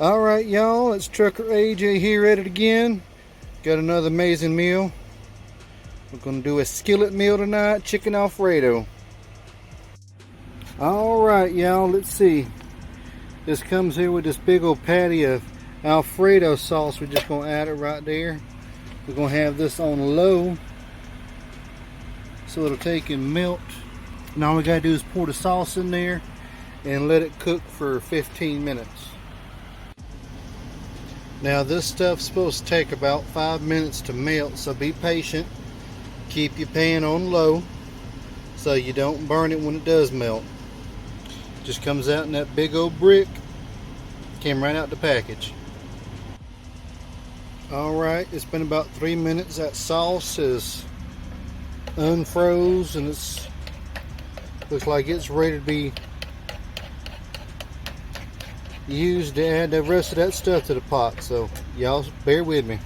Alright y'all, it's Trucker AJ here at it again. Got another amazing meal. We're going to do a skillet meal tonight, chicken Alfredo. Alright y'all, let's see. This comes here with this big old patty of Alfredo sauce. We're just going to add it right there. We're going to have this on low so it'll take and melt. And all we got to do is pour the sauce in there and let it cook for 15 minutes. Now this stuff's supposed to take about 5 minutes to melt, so be patient. Keep your pan on low so you don't burn it when it does melt. Just comes out in that big old brick. Came right out the package. Alright, it's been about 3 minutes. That sauce is unfroze and it's looks like it's ready to be used to add the rest of that stuff to the pot, so y'all bear with me.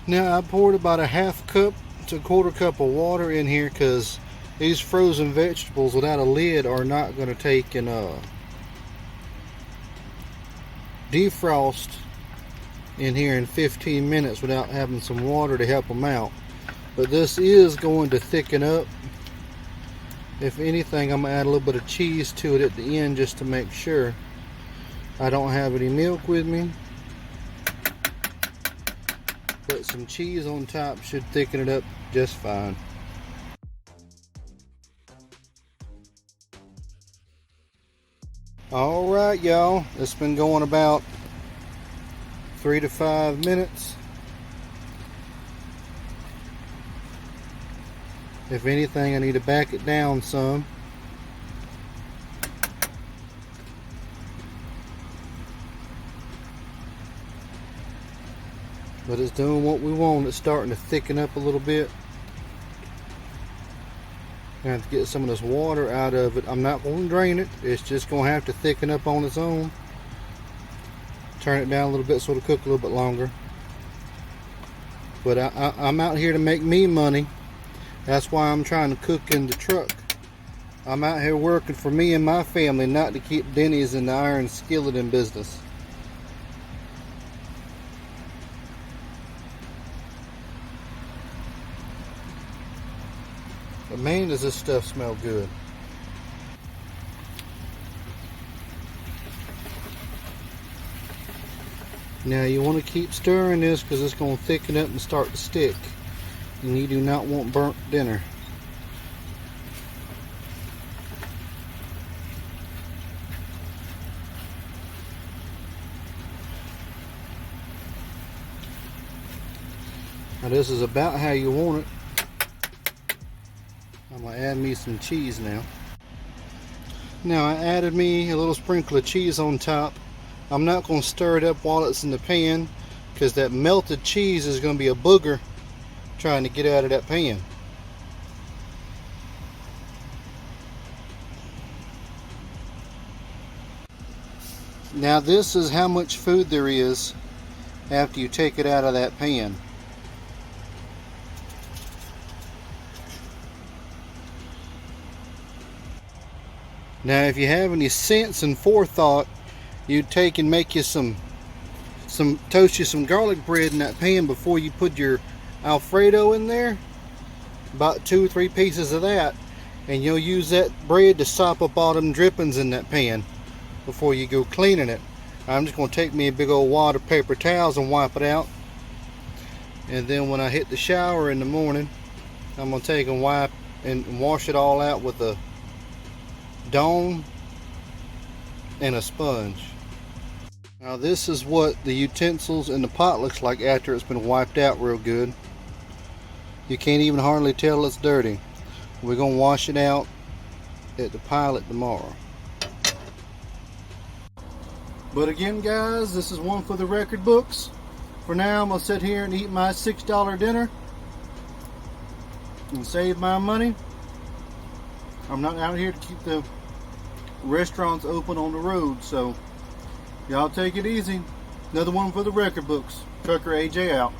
Now I poured about a half cup to a quarter cup of water in here because these frozen vegetables without a lid are not going to take and defrost in here in 15 minutes without having some water to help them out. But this is going to thicken up. If anything, I'm going to add a little bit of cheese to it at the end just to make sure. I don't have any milk with me. But some cheese on top should thicken it up just fine. Alright y'all, it's been going about 3 to 5 minutes. If anything, I need to back it down some. But it's doing what we want. It's starting to thicken up a little bit. I have to get some of this water out of it. I'm not going to drain it. It's just going to have to thicken up on its own. Turn it down a little bit so it'll cook a little bit longer. But I'm out here to make me money. That's why I'm trying to cook in the truck. I'm out here working for me and my family, not to keep Denny's in the iron skillet in business. But man, does this stuff smell good. Now you want to keep stirring this because it's going to thicken up and start to stick. And you do not want burnt dinner. Now this is about how you want it. I'm going to add me some cheese now. Now I added me a little sprinkle of cheese on top. I'm not going to stir it up while it's in the pan because that melted cheese is going to be a booger trying to get out of that pan. Now this is how much food there is after you take it out of that pan. Now if you have any sense and forethought, you'd take and make you toast you some garlic bread in that pan before you put your Alfredo in there. About 2 or 3 pieces of that, and you'll use that bread to sop up all them drippings in that pan before you go cleaning it. I'm just going to take me a big old wad of paper towels and wipe it out, and then when I hit the shower in the morning, I'm going to take and wipe and wash it all out with a Dawn and a sponge. Now this is what the utensils in the pot looks like after it's been wiped out real good. You can't even hardly tell it's dirty. We're going to wash it out at the pilot tomorrow. But again, guys, this is one for the record books. For now, I'm going to sit here and eat my $6 dinner and save my money. I'm not out here to keep the restaurants open on the road, so y'all take it easy. Another one for the record books. Trucker AJ out.